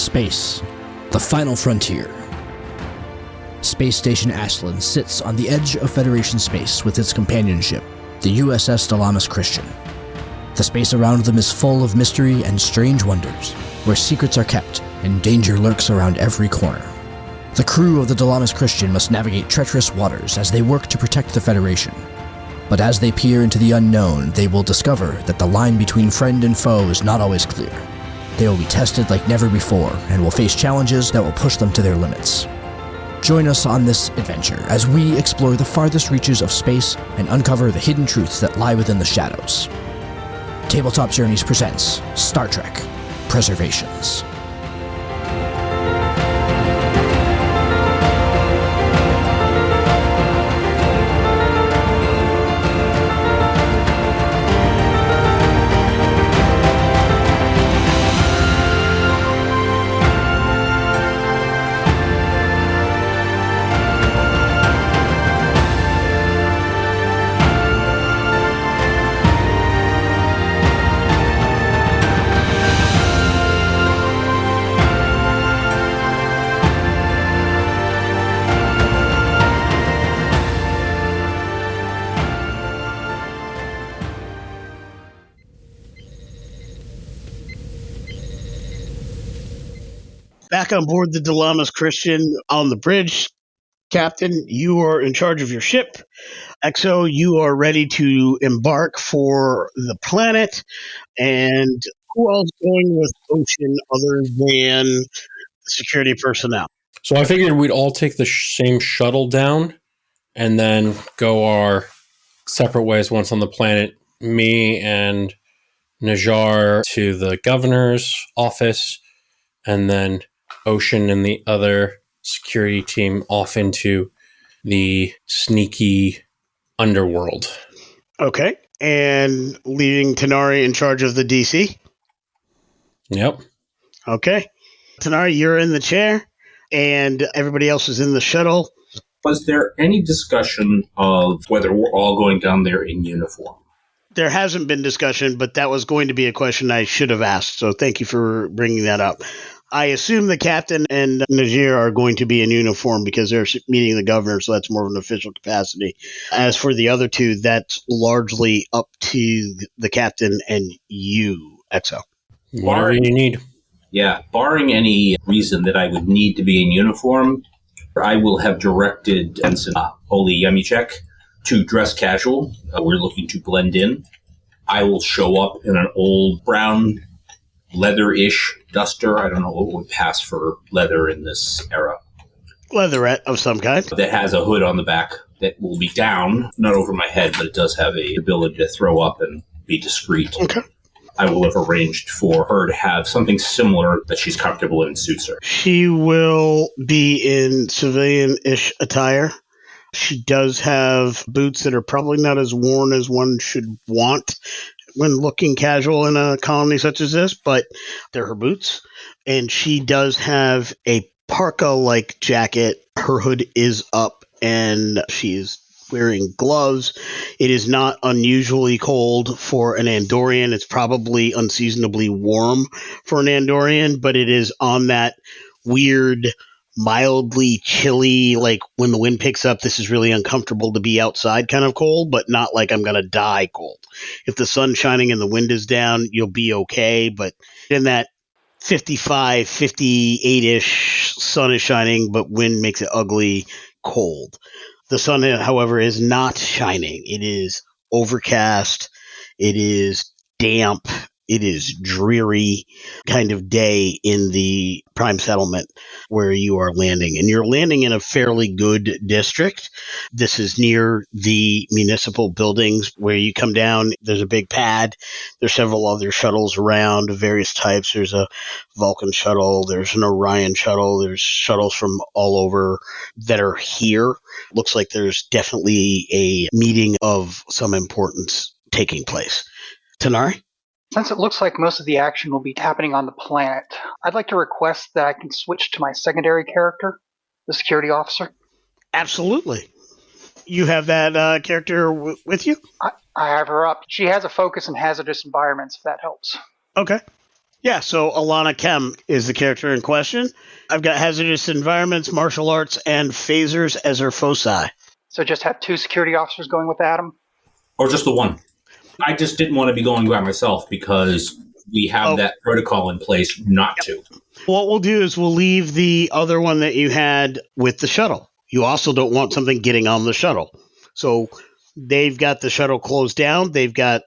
Space, the final frontier. Space Station Ashland sits on the edge of Federation space with its companion ship, the USS Dalamis Christian. The space around them is full of mystery and strange wonders, where secrets are kept and danger lurks around every corner. The crew of the Dalamis Christian must navigate treacherous waters as they work to protect the Federation. But as they peer into the unknown, they will discover that the line between friend and foe is not always clear. They will be tested like never before and will face challenges that will push them to their limits. Join us on this adventure as we explore the farthest reaches of space and uncover the hidden truths that lie within the shadows. Tabletop Journeys presents Star Trek: Preservations. Back on board the Dalamis Christian on the bridge, Captain, you are in charge of your ship. XO, you are ready to embark for the planet. And who else going with Oshen other than security personnel? So I figured we'd all take the same shuttle down and then go our separate ways once on the planet. Me and Najar to the governor's office, and then Oshen and the other security team off into the sneaky underworld. Okay. And leaving Tanari in charge of the DC? Yep. Okay. Tanari, you're in the chair, and everybody else is in the shuttle. Was there any discussion of whether we're all going down there in uniform? There hasn't been discussion, but that was going to be a question I should have asked, so thank you for bringing that up. I assume the captain and Najar are going to be in uniform because they're meeting the governor, so that's more of an official capacity. As for the other two, that's largely up to the captain and you, XO. Whatever you need. Yeah, barring any reason that I would need to be in uniform, I will have directed Ensign Oli Yemichek to dress casual. We're looking to blend in. I will show up in an old brown leather-ish duster. I don't know what would pass for leather in this era. Leatherette of some kind. That has a hood on the back that will be down, not over my head, but it does have a ability to throw up and be discreet. Okay. I will have arranged for her to have something similar that she's comfortable in suits her. She will be in civilian-ish attire. She does have boots that are probably not as worn as one should want when looking casual in a colony such as this, but they're her boots. And she does have a parka-like jacket. Her hood is up, and she is wearing gloves. It is not unusually cold for an Andorian. It's probably unseasonably warm for an Andorian, but it is on that weird, mildly chilly, like when the wind picks up, this is really uncomfortable to be outside kind of cold, but not like I'm going to die cold. If the sun's shining and the wind is down, you'll be okay, but in that 55, 58-ish sun is shining, but wind makes it ugly cold. The sun, however, is not shining. It is overcast. It is damp. It is dreary kind of day in the prime settlement where you are landing. And you're landing in a fairly good district. This is near the municipal buildings where you come down. There's a big pad. There's several other shuttles around of various types. There's a Vulcan shuttle. There's an Orion shuttle. There's shuttles from all over that are here. Looks like there's definitely a meeting of some importance taking place. Tanari? Since it looks like most of the action will be happening on the planet, I'd like to request that I can switch to my secondary character, the security officer. Absolutely. You have that character with you? I have her up. She has a focus in hazardous environments, if that helps. Okay. Yeah, so Alana Kem is the character in question. I've got hazardous environments, martial arts, and phasers as her foci. So just have 2 security officers going with Adam? Or just the one. I just didn't want to be going by myself because we have that protocol in place not to. What we'll do is we'll leave the other one that you had with the shuttle. You also don't want something getting on the shuttle. So they've got the shuttle closed down. They've got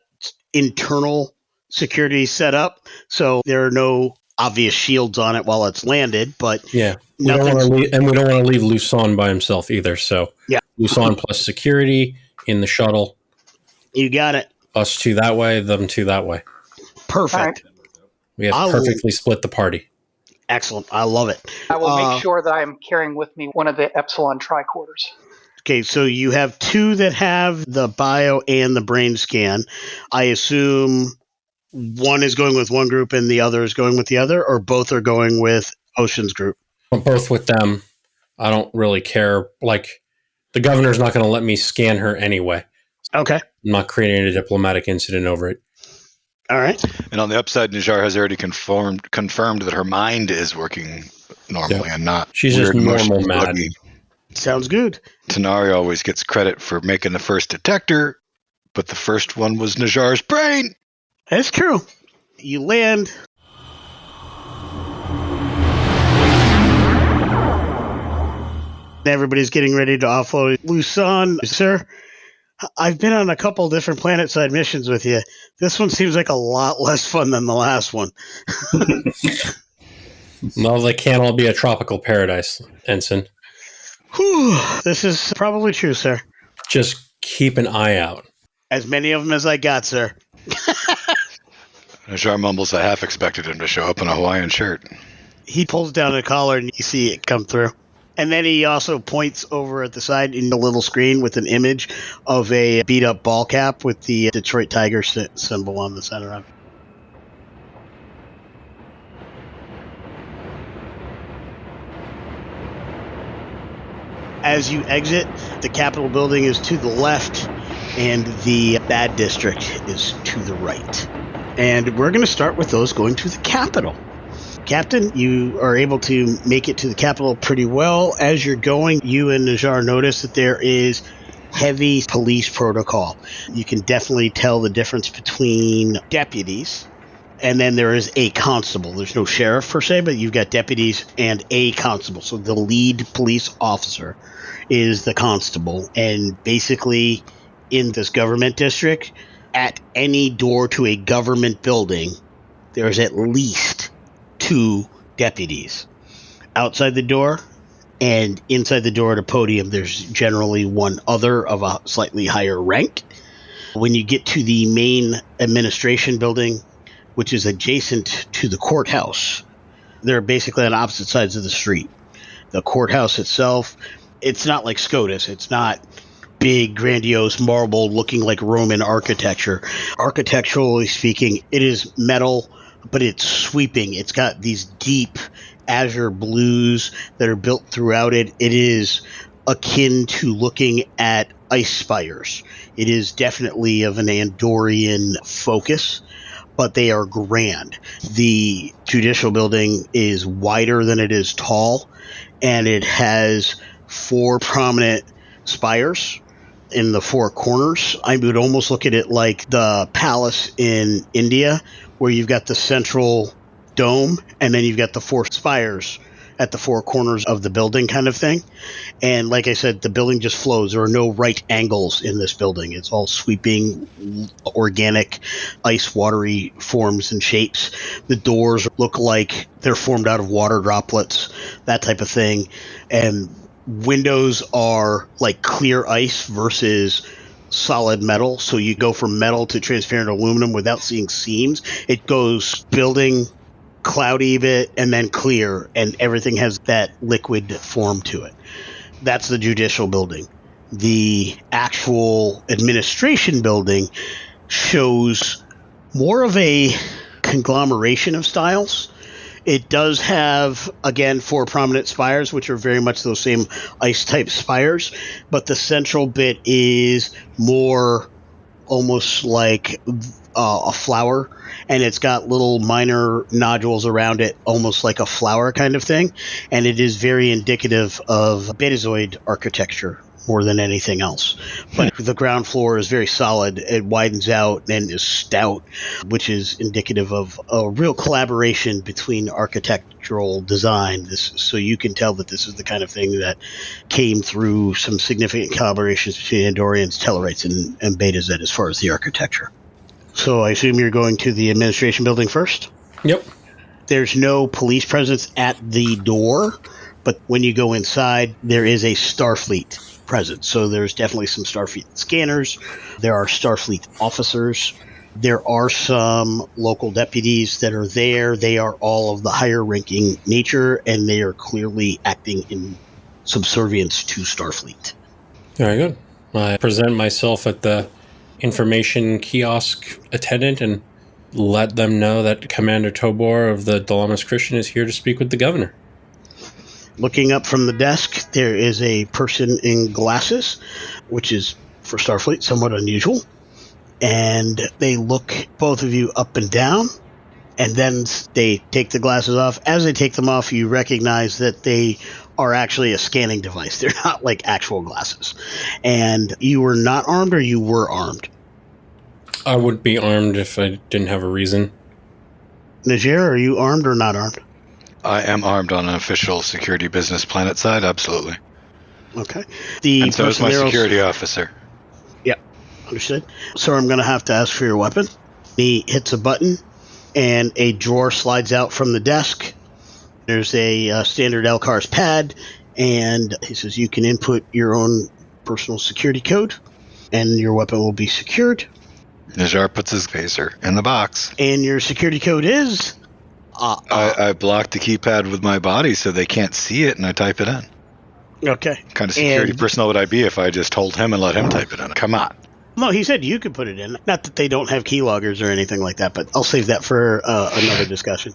internal security set up. So there are no obvious shields on it while it's landed. But yeah, we don't want to leave Luson by himself either. So yeah, Luson plus security in the shuttle. You got it. Us 2 that way, them 2 that way. Perfect. Right. We have perfectly split the party. Excellent. I love it. I will make sure that I am carrying with me one of the Epsilon tricorders. Okay, so you have 2 that have the bio and the brain scan. I assume one is going with one group and the other is going with the other, or both are going with Oshen's group? I'm both with them. I don't really care. Like, the governor's not going to let me scan her anyway. Okay. I'm not creating a diplomatic incident over it. All right. And on the upside, Najar has already confirmed that her mind is working normally and not. She's just normal mad. Sounds good. Tanari always gets credit for making the first detector, but the first one was Najar's brain. That's true. You land. Everybody's getting ready to offload. Luson, sir, I've been on a couple different planet-side missions with you. This one seems like a lot less fun than the last one. No, they can't all be a tropical paradise, Ensign. Whew, this is probably true, sir. Just keep an eye out. As many of them as I got, sir. Najar mumbles, I half expected him to show up in a Hawaiian shirt. He pulls down a collar and you see it come through. And then he also points over at the side in the little screen with an image of a beat-up ball cap with the Detroit Tiger symbol on the center of it. As you exit, the Capitol building is to the left, and the Bad District is to the right. And we're going to start with those going to the Capitol. Captain, you are able to make it to the Capitol pretty well. As you're going, you and Najar notice that there is heavy police protocol. You can definitely tell the difference between deputies, and then there is a constable. There's no sheriff per se, but you've got deputies and a constable. So the lead police officer is the constable. And basically, in this government district, at any door to a government building, there's at least 2 deputies. Outside the door and inside the door at a podium, there's generally one other of a slightly higher rank. When you get to the main administration building, which is adjacent to the courthouse, they're basically on opposite sides of the street. The courthouse itself, it's not like SCOTUS. It's not big, grandiose marble looking like Roman architecture. Architecturally speaking, it is metal, but it's sweeping. It's got these deep azure blues that are built throughout it. It is akin to looking at ice spires. It is definitely of an Andorian focus, but they are grand. The judicial building is wider than it is tall, and it has 4 prominent spires in the 4 corners. I would almost look at it like the palace in India, where you've got the central dome, and then you've got the 4 spires at the 4 corners of the building kind of thing. And like I said, the building just flows. There are no right angles in this building. It's all sweeping, organic, ice watery forms and shapes. The doors look like they're formed out of water droplets, that type of thing. And windows are like clear ice versus solid metal. So you go from metal to transparent aluminum without seeing seams. It goes building, cloudy bit, and then clear, and everything has that liquid form to it. That's the judicial building. The actual administration building shows more of a conglomeration of styles. It does have, again, 4 prominent spires, which are very much those same ice-type spires, but the central bit is more almost like a flower, and it's got little minor nodules around it, almost like a flower kind of thing. And it is very indicative of Betazoid architecture more than anything else. But the ground floor is very solid. It widens out and is stout, which is indicative of a real collaboration between architectural design. So you can tell that this is the kind of thing that came through some significant collaborations between Andorians, Tellarites, and Beta Z as far as the architecture. So I assume you're going to the administration building first? Yep. There's no police presence at the door, but when you go inside, there is a Starfleet presence. So there's definitely some Starfleet scanners. There are Starfleet officers. There are some local deputies that are there. They are all of the higher ranking nature, and they are clearly acting in subservience to Starfleet. Very good. I present myself at the information kiosk attendant and let them know that Commander Tobor of the Dalamas Christian is here to speak with the governor. Looking up from the desk, there is a person in glasses, which is, for Starfleet, somewhat unusual. And they look both of you up and down, and then they take the glasses off. As they take them off, you recognize that they are actually a scanning device. They're not like actual glasses. And you were not armed, or you were armed? I wouldn't be armed if I didn't have a reason. Najar, are you armed or not armed? I am armed on an official security business planet side, absolutely. Okay. And so is my security officer. Yeah, understood. So I'm going to have to ask for your weapon. He hits a button, and a drawer slides out from the desk. There's a standard LCARS pad, and he says you can input your own personal security code, and your weapon will be secured. Najar puts his phaser in the box. And your security code is? I block the keypad with my body so they can't see it, and I type it in. Okay. What kind of security personnel would I be if I just told him and let him type it in? Come on. No, he said you could put it in. Not that they don't have keyloggers or anything like that, but I'll save that for another discussion.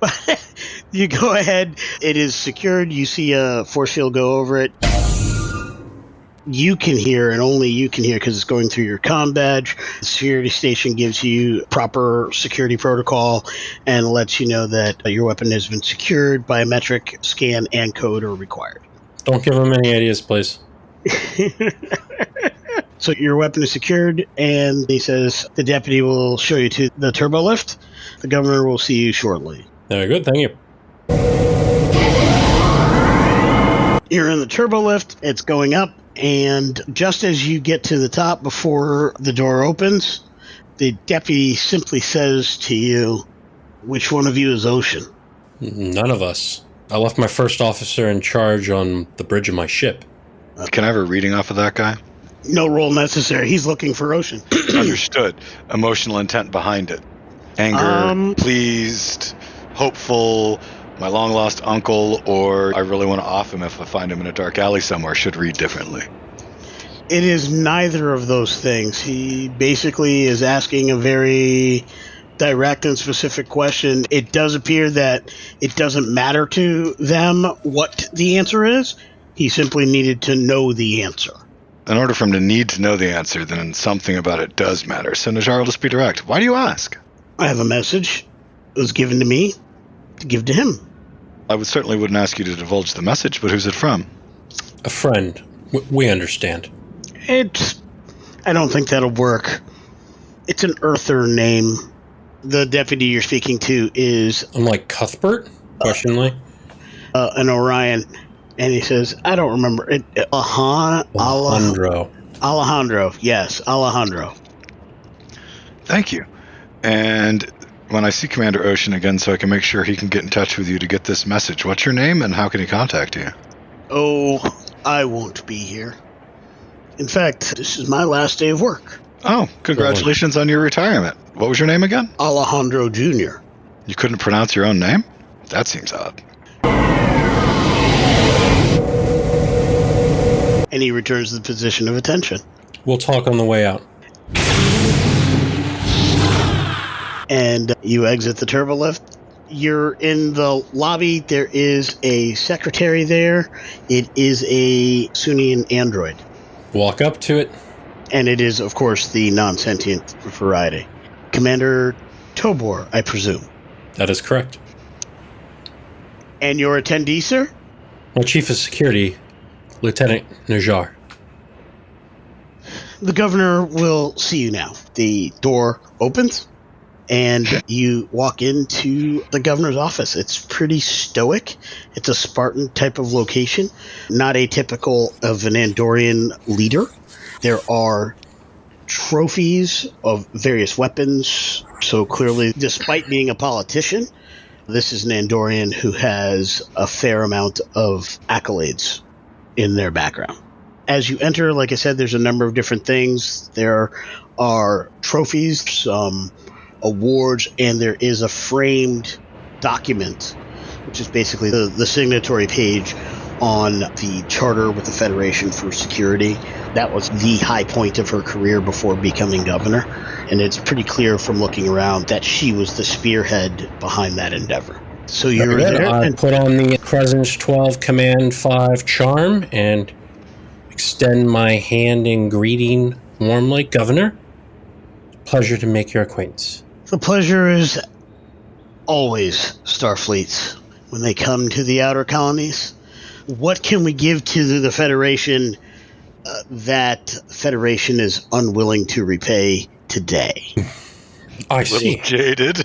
You go ahead. It is secured. You see a force field go over it. You can hear, and only you can hear because it's going through your comm badge. The security station gives you proper security protocol and lets you know that your weapon has been secured. Biometric scan and code are required. Don't give him any ideas, please. So your weapon is secured, and he says the deputy will show you to the turbo lift. The governor will see you shortly. Very good, thank you. You're in the turbo lift. It's going up. And just as you get to the top before the door opens, the deputy simply says to you, which one of you is Oshen? None of us. I left my first officer in charge on the bridge of my ship. Can I have a reading off of that guy? No roll necessary. He's looking for Oshen. Understood. Emotional intent behind it. Anger, pleased, hopeful, my long-lost uncle, or I really want to off him if I find him in a dark alley somewhere, should read differently. It is neither of those things. He basically is asking a very direct and specific question. It does appear that it doesn't matter to them what the answer is. He simply needed to know the answer. In order for him to need to know the answer, then something about it does matter. So Najar will just be direct. Why do you ask? I have a message. It was given to me to give to him. I wouldn't ask you to divulge the message, but who's it from? A friend. We understand. I don't think that'll work. It's an Earther name. The deputy you're speaking to is... I'm like, Cuthbert? Questioningly. An Orion. And he says, I don't remember. Alejandro. Alejandro. Yes, Alejandro. Thank you. And when I see Commander Oshen again so I can make sure he can get in touch with you to get this message, what's your name and how can he contact you? Oh, I won't be here. In fact, this is my last day of work. Oh, congratulations on your retirement. What was your name again? Alejandro Jr. You couldn't pronounce your own name? That seems odd. And he returns to the position of attention. We'll talk on the way out. And you exit the turbo lift. You're in the lobby. There is a secretary there. It is a Sunian android. Walk up to it. And it is, of course, the non-sentient variety. Commander Tobor, I presume. That is correct. And your attendee, sir? My Chief of Security, Lieutenant Najar. The governor will see you now. The door opens, and you walk into the governor's office. It's pretty stoic. It's a Spartan type of location, not atypical of an Andorian leader. There are trophies of various weapons. So clearly, despite being a politician, this is an Andorian who has a fair amount of accolades in their background. As you enter, like I said, there's a number of different things. There are trophies, some awards, and there is a framed document, which is basically the signatory page on the charter with the Federation for Security. That was the high point of her career before becoming governor, and it's pretty clear from looking around that she was the spearhead behind that endeavor. So you're there. I put on the Presence 12 Command 5 charm and extend my hand in greeting warmly. Governor, pleasure to make your acquaintance. The pleasure is always Starfleet's when they come to the outer colonies. What can we give to the Federation that Federation is unwilling to repay today? I see. Jaded.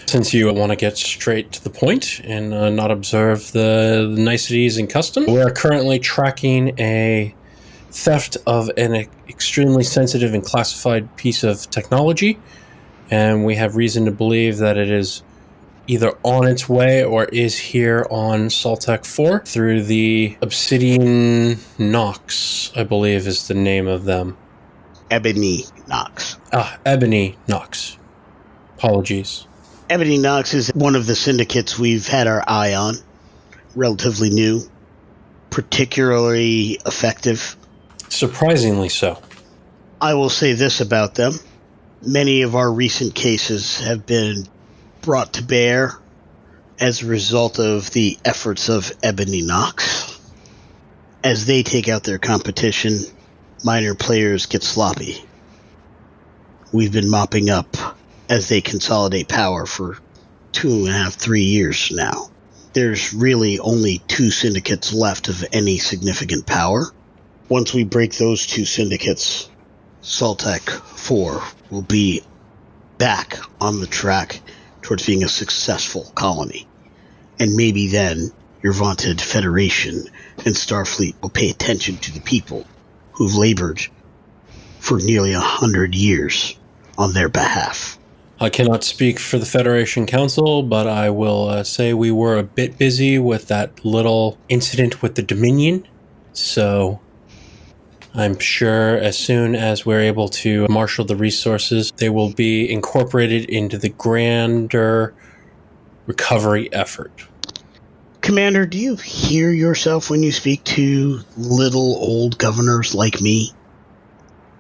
Since you want to get straight to the point and not observe the niceties and custom, we're currently tracking a theft of an extremely sensitive and classified piece of technology, and we have reason to believe that it is either on its way or is here on Saltec 4 through the Obsidian Nox, I believe is the name of them. Ebony Nox. Ebony Nox. Apologies. Ebony Nox is one of the syndicates we've had our eye on. Relatively new. Particularly effective. Surprisingly so. I will say this about them. Many of our recent cases have been brought to bear as a result of the efforts of Ebony Nox. As they take out their competition, minor players get sloppy. We've been mopping up as they consolidate power for 2.5, 3 years now. There's really only 2 syndicates left of any significant power. Once we break those 2 syndicates, Saltec 4 will be back on the track towards being a successful colony. And maybe then your vaunted Federation and Starfleet will pay attention to the people who've labored for nearly 100 years on their behalf. I cannot speak for the Federation Council, but I will say we were a bit busy with that little incident with the Dominion. So I'm sure as soon as we're able to marshal the resources, they will be incorporated into the grander recovery effort. Commander, do you hear yourself when you speak to little old governors like me?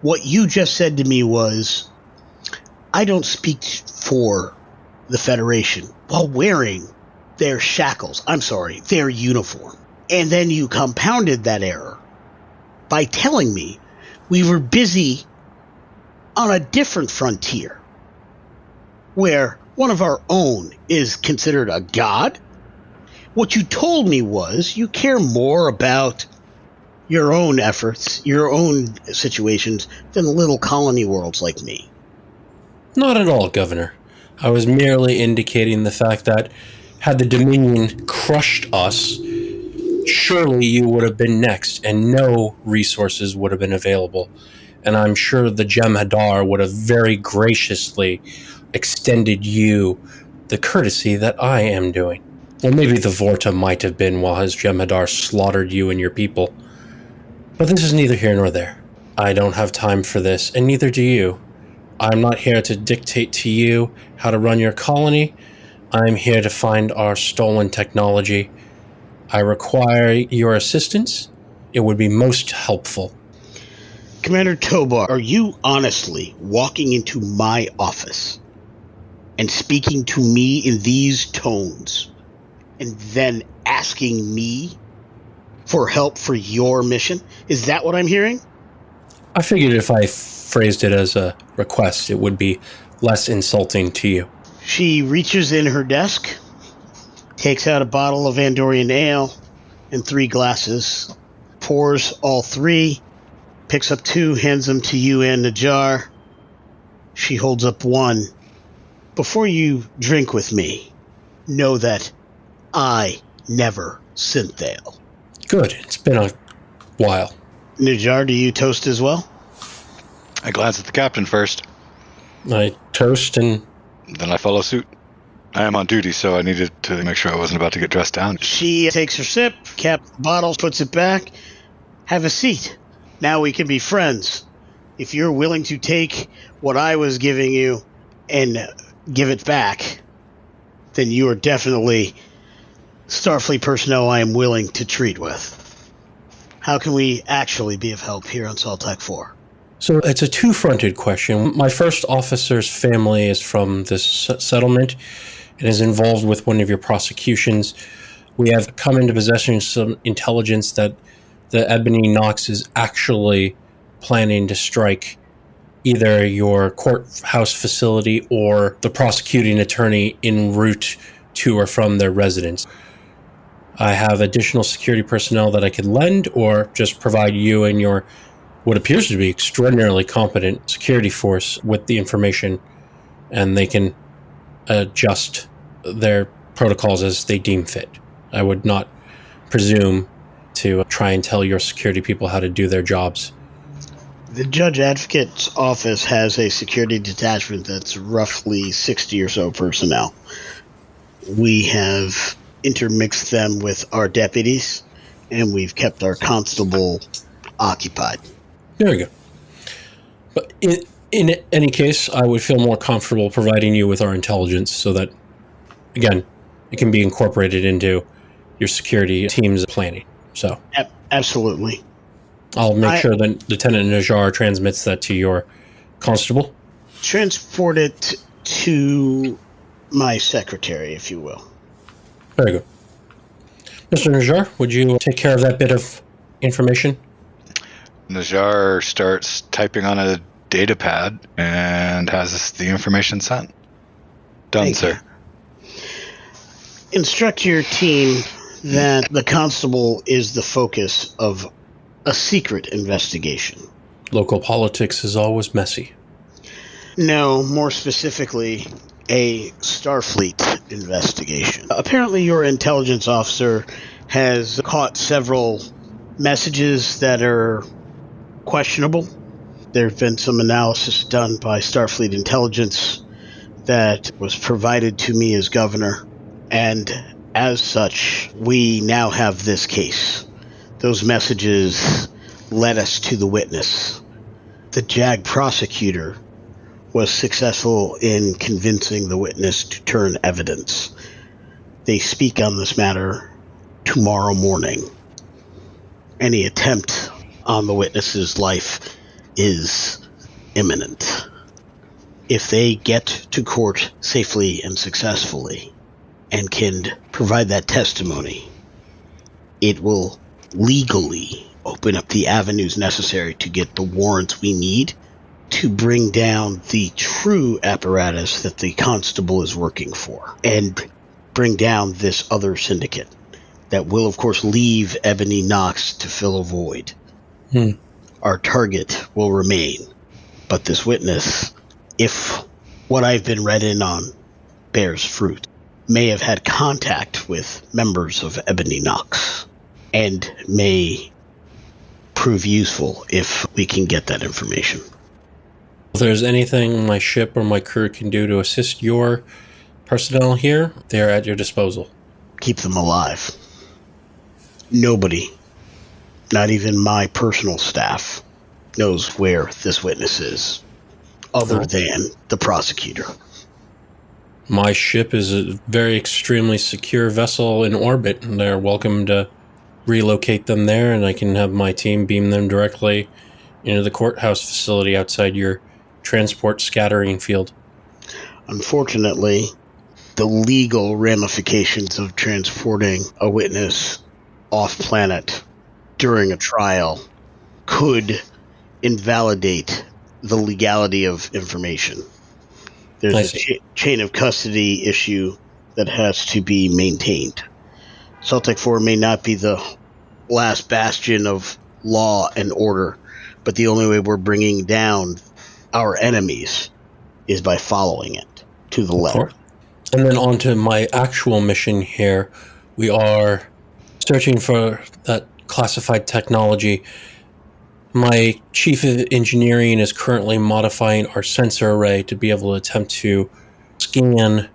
What you just said to me was, I don't speak for the Federation while wearing their shackles. I'm sorry, their uniform. And then you compounded that error by telling me we were busy on a different frontier where one of our own is considered a god. What you told me was you care more about your own efforts, your own situations, than little colony worlds like me. Not at all, Governor. I was merely indicating the fact that had the Dominion crushed us, surely you would have been next, and no resources would have been available. And I'm sure the Cmdr would have very graciously extended you the courtesy that I am doing. Well, maybe the Vorta might have been while his Cmdr slaughtered you and your people. But this is neither here nor there. I don't have time for this, and neither do you. I'm not here to dictate to you how to run your colony. I'm here to find our stolen technology. I require your assistance. It would be most helpful. Commander Tobor, are you honestly walking into my office and speaking to me in these tones and then asking me for help for your mission? Is that what I'm hearing? I figured if I phrased it as a request, it would be less insulting to you. She reaches in her desk, takes out a bottle of Andorian ale and 3 glasses, pours all 3, picks up 2, hands them to you and Najar. She holds up 1. Before you drink with me, know that I never synthale. Good. It's been a while. Najar, do you toast as well? I glance at the captain first. I toast and... Then I follow suit. I am on duty, so I needed to make sure I wasn't about to get dressed down. She takes her sip, caps the bottle, puts it back. Have a seat. Now we can be friends. If you're willing to take what I was giving you and give it back, then you are definitely Starfleet personnel I am willing to treat with. How can we actually be of help here on Saltec 4? So it's a two-fronted question. My first officer's family is from this settlement and is involved with one of your prosecutions. We have come into possession of some intelligence that the Ebony Knox is actually planning to strike either your courthouse facility or the prosecuting attorney en route to or from their residence. I have additional security personnel that I could lend or just provide you and your what appears to be extraordinarily competent security force with the information, and they can adjust their protocols as they deem fit. I would not presume to try and tell your security people how to do their jobs. The Judge Advocate's office has a security detachment that's roughly 60 or so personnel. We have intermixed them with our deputies, and we've kept our constable occupied. There we go. But in any case, I would feel more comfortable providing you with our intelligence so that, again, it can be incorporated into your security team's planning. So, absolutely. I'll make sure that Lieutenant Najar transmits that to your constable. Transport it to my secretary, if you will. Very good. Mr. Najar, would you take care of that bit of information? Najar starts typing on a data pad and has the information sent. Done, sir. Instruct your team that the constable is the focus of a secret investigation. Local politics is always messy. No, more specifically, a Starfleet investigation. Apparently your intelligence officer has caught several messages that are questionable. There have been some analysis done by Starfleet intelligence that was provided to me as governor, and as such, we now have this case. Those messages led us to the witness. The JAG prosecutor was successful in convincing the witness to turn evidence. They speak on this matter tomorrow morning. Any attempt on the witness's life is imminent. If they get to court safely and successfully and can provide that testimony, it will legally open up the avenues necessary to get the warrants we need to bring down the true apparatus that the constable is working for and bring down this other syndicate that will, of course, leave Ebony Knox to fill a void. Our target will remain, but this witness, if what I've been read in on bears fruit, may have had contact with members of Ebony Knox and may prove useful if we can get that information. If there's anything my ship or my crew can do to assist your personnel here, they're at your disposal. Keep them alive. Nobody, not even my personal staff, knows where this witness is, other than the prosecutor. My ship is a very extremely secure vessel in orbit, and they're welcome to relocate them there, and I can have my team beam them directly into the courthouse facility outside your transport scattering field. Unfortunately, the legal ramifications of transporting a witness off-planet during a trial could invalidate the legality of information. There's a chain of custody issue that has to be maintained. Celtic 4 may not be the last bastion of law and order, but the only way we're bringing down our enemies is by following it to the letter. And then on to my actual mission here. We are searching for that classified technology. My chief of engineering is currently modifying our sensor array to be able to attempt to scan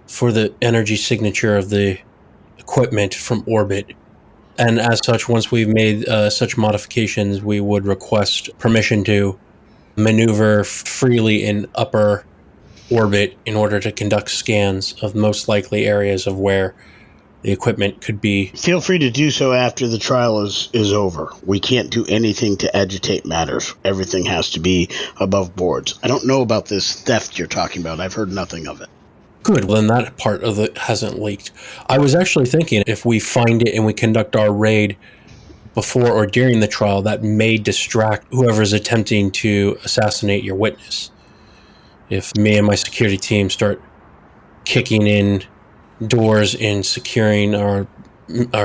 for the energy signature of the equipment from orbit. And as such, once we've made such modifications, we would request permission to maneuver freely in upper orbit in order to conduct scans of most likely areas of where the equipment could be. Feel free to do so after the trial is over. We can't do anything to agitate matters. Everything has to be above boards. I don't know about this theft you're talking about. I've heard nothing of it. Good, well, then that part of it hasn't leaked. I was actually thinking if we find it and we conduct our raid before or during the trial, that may distract whoever's attempting to assassinate your witness. If me and my security team start kicking in doors and securing our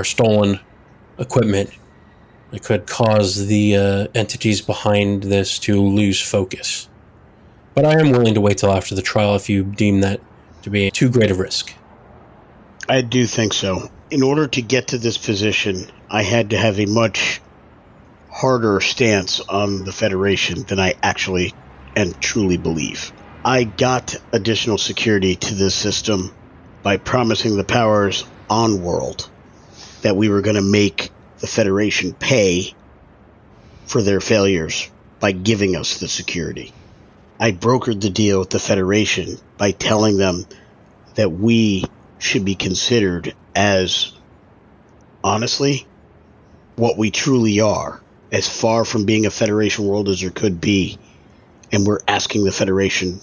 stolen equipment, it could cause the entities behind this to lose focus. But I am willing to wait till after the trial if you deem that to be too great a risk. I do think so. In order to get to this position, I had to have a much harder stance on the Federation than I actually and truly believe. I got additional security to this system by promising the powers on world that we were going to make the Federation pay for their failures by giving us the security. I brokered the deal with the Federation by telling them that we should be considered as, honestly, what we truly are, as far from being a Federation world as there could be, and we're asking the Federation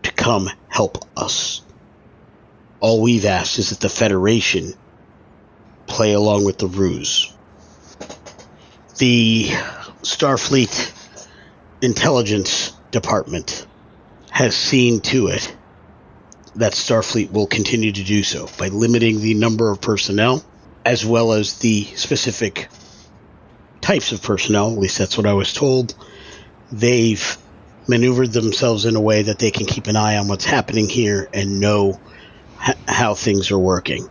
to come help us. All we've asked is that the Federation play along with the ruse. The Starfleet Intelligence Department has seen to it that Starfleet will continue to do so by limiting the number of personnel as well as the specific types of personnel. At least that's what I was told. They've maneuvered themselves in a way that they can keep an eye on what's happening here and know how things are working.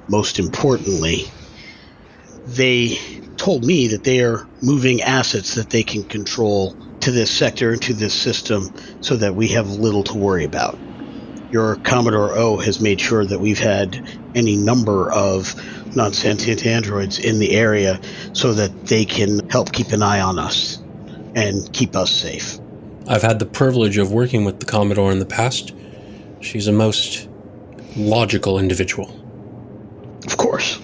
Most importantly, they told me that they are moving assets that they can control to this sector and to this system so that we have little to worry about. Your Commodore O has made sure that we've had any number of non-sentient androids in the area so that they can help keep an eye on us and keep us safe. I've had the privilege of working with the Commodore in the past. She's a most logical individual. Of course.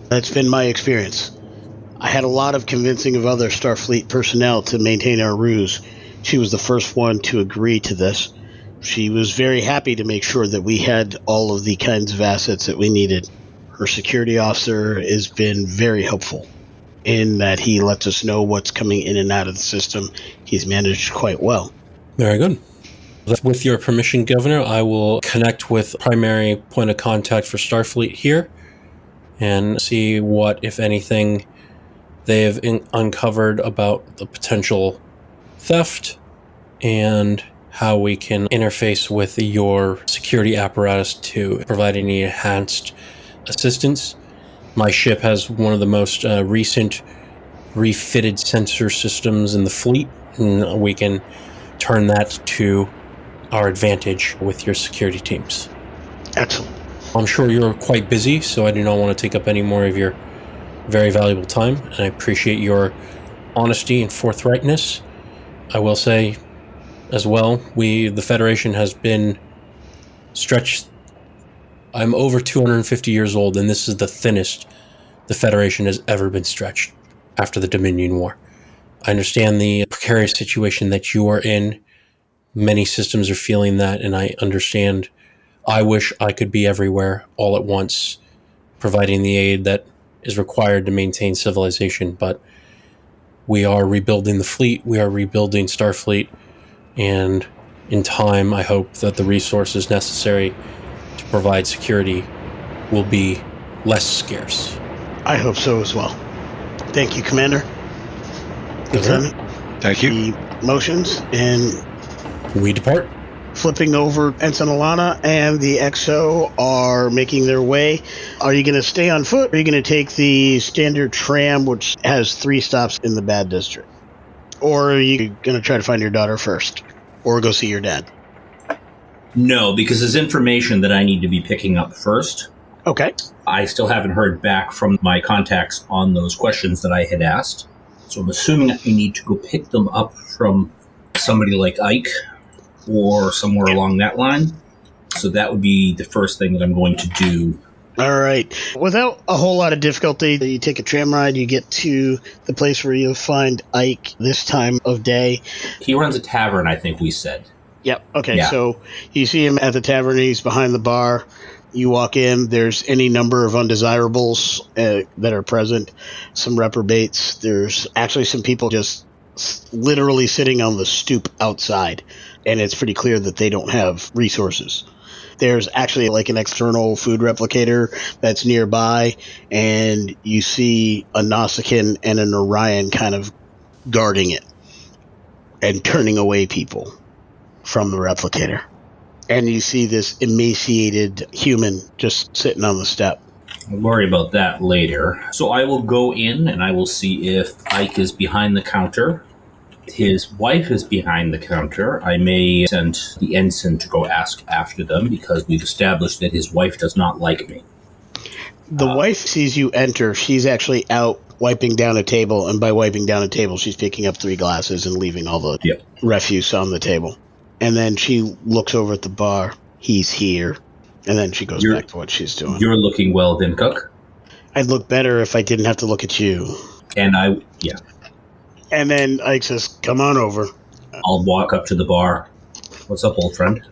That's been my experience. I had a lot of convincing of other Starfleet personnel to maintain our ruse. She was the first one to agree to this. She was very happy to make sure that we had all of the kinds of assets that we needed. Her security officer has been very helpful in that he lets us know what's coming in and out of the system. He's managed quite well. Very good. With your permission, Governor, I will connect with primary point of contact for Starfleet here and see what, if anything, they have uncovered about the potential theft and how we can interface with your security apparatus to provide any enhanced assistance. My ship has one of the most recent refitted sensor systems in the fleet, and we can turn that to our advantage with your security teams. Excellent. I'm sure you're quite busy, so I do not want to take up any more of your very valuable time, and I appreciate your honesty and forthrightness. I will say as well, the Federation has been stretched. I'm over 250 years old, and this is the thinnest the Federation has ever been stretched after the Dominion War. I understand the precarious situation that you are in. Many systems are feeling that, and I understand. I wish I could be everywhere all at once, providing the aid that is required to maintain civilization, but We are rebuilding the fleet. We are rebuilding Starfleet. And in time, I hope that the resources necessary to provide security will be less scarce. I hope so as well. Thank you, Commander. Lieutenant. Thank you. The motions, and We depart. flipping over, Ensign Alana and the XO are making their way. Are you going to stay on foot, or are you going to take the standard tram, which has 3 stops in the bad district? Or are you going to try to find your daughter first, or go see your dad? No, because there's information that I need to be picking up first. Okay. I still haven't heard back from my contacts on those questions that I had asked. So I'm assuming I need to go pick them up from somebody like Ike or somewhere along that line. So that would be the first thing that I'm going to do. All right. Without a whole lot of difficulty, you take a tram ride, you get to the place where you'll find Ike this time of day. He runs a tavern, I think we said. Yep. Okay. Yeah. So you see him at the tavern. He's behind the bar. You walk in. There's any number of undesirables that are present. Some reprobates. There's actually some people just literally sitting on the stoop outside, and it's pretty clear that they don't have resources. There's actually like an external food replicator that's nearby, and you see a Nausicaan and an Orion kind of guarding it and turning away people from the replicator. And you see this emaciated human just sitting on the step. We'll worry about that later. So I will go in and I will see if Ike is behind the counter. His wife is behind the counter. I may send the ensign to go ask after them because we've established that his wife does not like me. The wife sees you enter. She's actually out wiping down a table, and by wiping down a table, she's picking up 3 glasses and leaving all the refuse on the table. And then she looks over at the bar. He's here. And then she goes back to what she's doing. You're looking well, then, Cook. I'd look better if I didn't have to look at you. And And then Ike says, come on over. I'll walk up to the bar. What's up, old friend?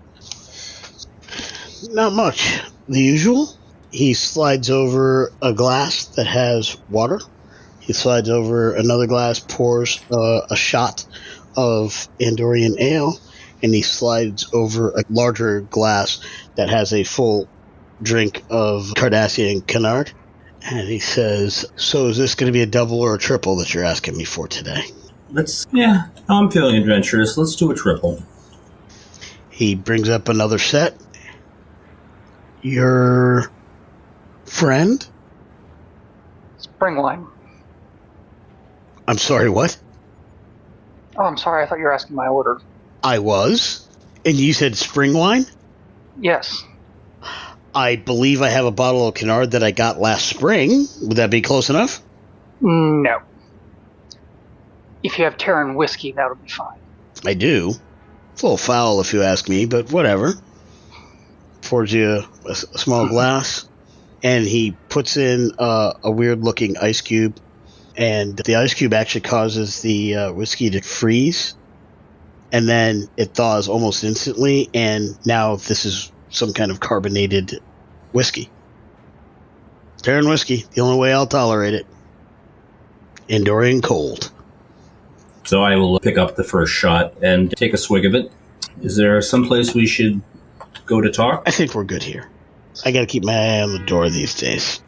Not much. The usual. He slides over a glass that has water. He slides over another glass, pours a shot of Andorian ale, and he slides over a larger glass that has a full drink of Cardassian Canard. And he says, so is this going to be a double or a triple that you're asking me for today? I'm feeling adventurous. Let's do a triple. He brings up another set. Your friend? Springline. I'm sorry, what? Oh, I'm sorry. I thought you were asking my order. I was? And you said spring wine? Yes. I believe I have a bottle of Canard that I got last spring. Would that be close enough? No. If you have Terran whiskey, that'll be fine. I do. It's a little foul if you ask me, but whatever. Pours you a small glass, and he puts in a weird-looking ice cube, and the ice cube actually causes the whiskey to freeze, and then it thaws almost instantly, and now this is some kind of carbonated whiskey. Terran whiskey, the only way I'll tolerate it. Andorian cold. So I will pick up the first shot and take a swig of it. Is there someplace we should go to talk? I think we're good here. I gotta keep my eye on the door these days.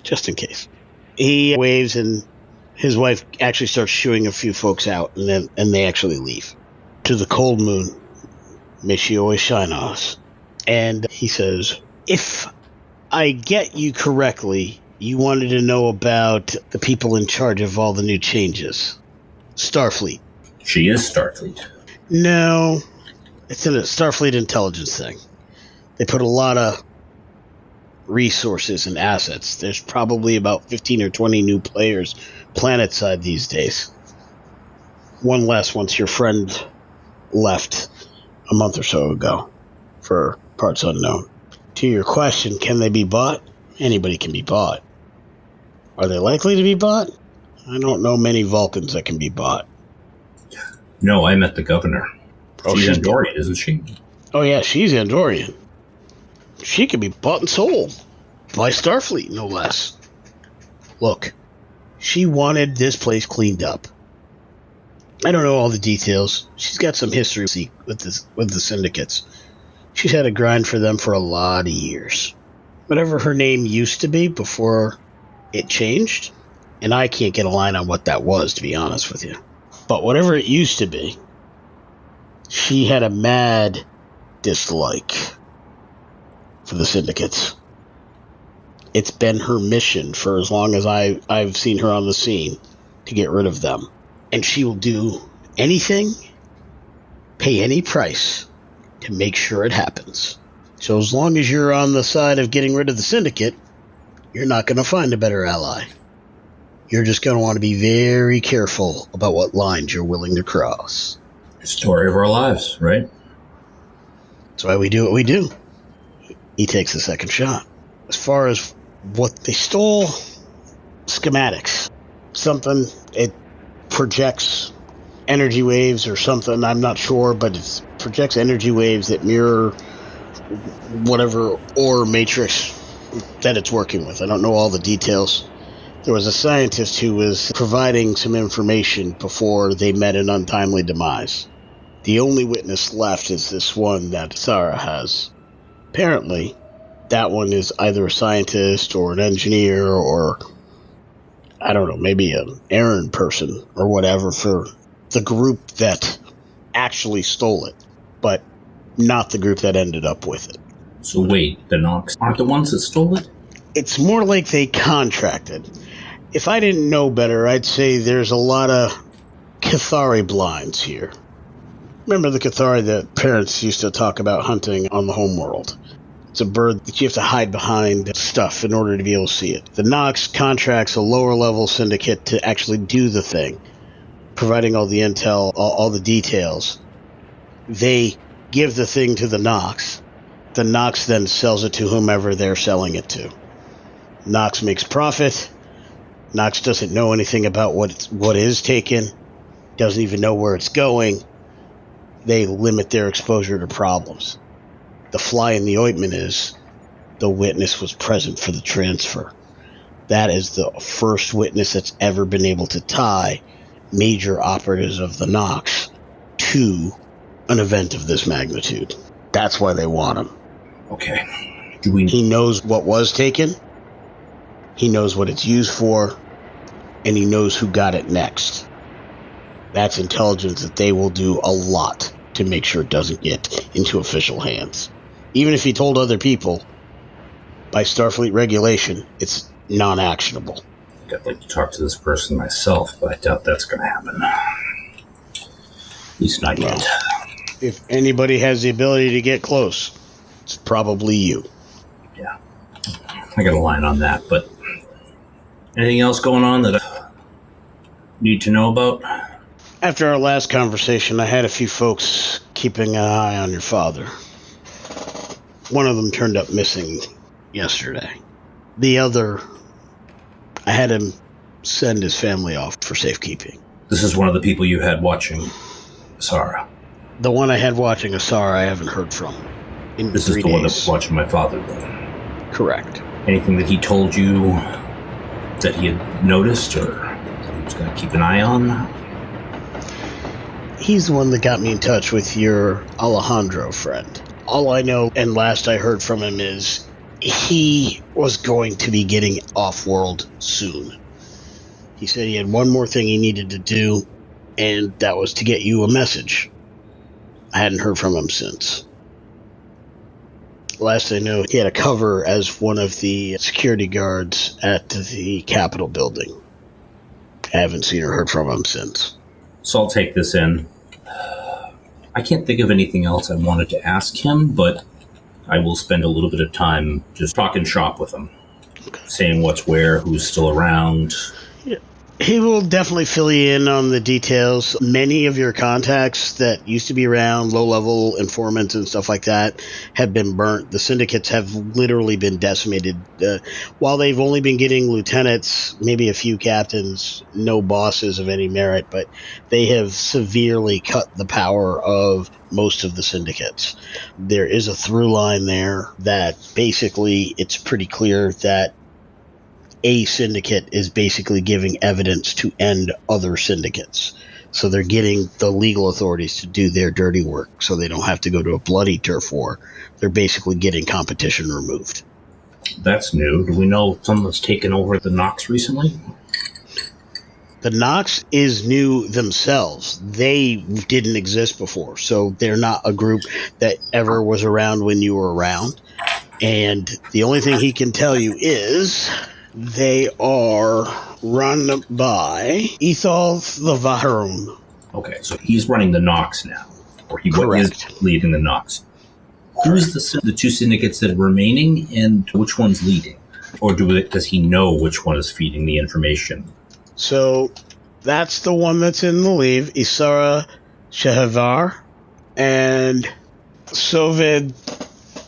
Just in case. He waves, and his wife actually starts shooing a few folks out, and they actually leave. To the cold moon, may she always shine on us. And he says, if I get you correctly, you wanted to know about the people in charge of all the new changes. Starfleet. She is Starfleet. No, it's a Starfleet intelligence thing. They put a lot of resources and assets. There's probably about 15 or 20 new players planetside these days. One less once your friend left a month or so ago for parts unknown. To your question, can they be bought? Anybody can be bought. Are they likely to be bought? I don't know many Vulcans that can be bought. No, I met the governor. She's Andorian, isn't she? Oh yeah, she's Andorian. She can be bought and sold. By Starfleet, no less. Look, she wanted this place cleaned up. I don't know all the details. She's got some history with the syndicates. She's had a grind for them for a lot of years. Whatever her name used to be before it changed, and I can't get a line on what that was, to be honest with you. But whatever it used to be, she had a mad dislike for the syndicates. It's been her mission for as long as I've seen her on the scene to get rid of them. And she will do anything, pay any price to make sure it happens. So as long as you're on the side of getting rid of the syndicate, you're not going to find a better ally. You're just going to want to be very careful about what lines you're willing to cross. Story of our lives, right? That's why we do what we do. He takes the second shot. As far as what they stole, schematics. Something, it projects energy waves or something, I'm not sure, but it projects energy waves that mirror whatever ore matrix that it's working with. I don't know all the details. There was a scientist who was providing some information before they met an untimely demise. The only witness left is this one that Sarah has. Apparently, that one is either a scientist or an engineer or, I don't know, maybe an errand person or whatever for the group that actually stole it, but not the group that ended up with it. So wait, the Nox aren't the ones that stole it? It's more like they contracted. If I didn't know better, I'd say there's a lot of Cathari blinds here. Remember the Cathari that parents used to talk about hunting on the homeworld? It's a bird that you have to hide behind stuff in order to be able to see it. The Nox contracts a lower-level syndicate to actually do the thing, providing all the intel, all the details. They give the thing to the Nox. The Nox then sells it to whomever they're selling it to. Nox makes profit. Nox doesn't know anything about what is taken, doesn't even know where it's going. They limit their exposure to problems. The fly in the ointment is the witness was present for the transfer. That is the first witness that's ever been able to tie major operatives of the Nox to an event of this magnitude. That's why they want him. Okay. He knows what was taken, he knows what it's used for, and he knows who got it next. That's intelligence that they will do a lot to make sure it doesn't get into official hands. Even if he told other people, by Starfleet regulation, it's non-actionable. I'd like to talk to this person myself, but I doubt that's going to happen. At least not yet. If anybody has the ability to get close, it's probably you. Yeah. I got a line on that, but anything else going on that I need to know about? After our last conversation, I had a few folks keeping an eye on your father. One of them turned up missing yesterday. The other, I had him send his family off for safekeeping. This is one of the people you had watching Sarah. The one I had watching Asara I haven't heard from in 3 days. This is the one that was watching my father, then? Correct. Anything that he told you that he had noticed or that he was going to keep an eye on? He's the one that got me in touch with your Alejandro friend. All I know, and last I heard from him, is he was going to be getting off-world soon. He said he had one more thing he needed to do, and that was to get you a message. I hadn't heard from him since. Last I know, he had a cover as one of the security guards at the Capitol building. I haven't seen or heard from him since. So I'll take this in. I can't think of anything else I wanted to ask him, but I will spend a little bit of time just talking shop with him. Okay. Saying what's where, who's still around. Yeah. He will definitely fill you in on the details. Many of your contacts that used to be around, low-level informants and stuff like that, have been burnt. The syndicates have literally been decimated. While they've only been getting lieutenants, maybe a few captains, no bosses of any merit, but they have severely cut the power of most of the syndicates. There is a through line there that basically it's pretty clear that a syndicate is basically giving evidence to end other syndicates. So they're getting the legal authorities to do their dirty work so they don't have to go to a bloody turf war. They're basically getting competition removed. That's new. Do we know someone's taken over the Nox recently? The Nox is new themselves. They didn't exist before, so they're not a group that ever was around when you were around. And the only thing he can tell you is they are run by Ethol the Vaharum. Okay, so he's running the Nox now, or he Correct. is leading the Nox. Who's the two syndicates that are remaining, and which one's leading? Or does he know which one is feeding the information? So that's the one that's in the leave, Isara Shehavar, and Soved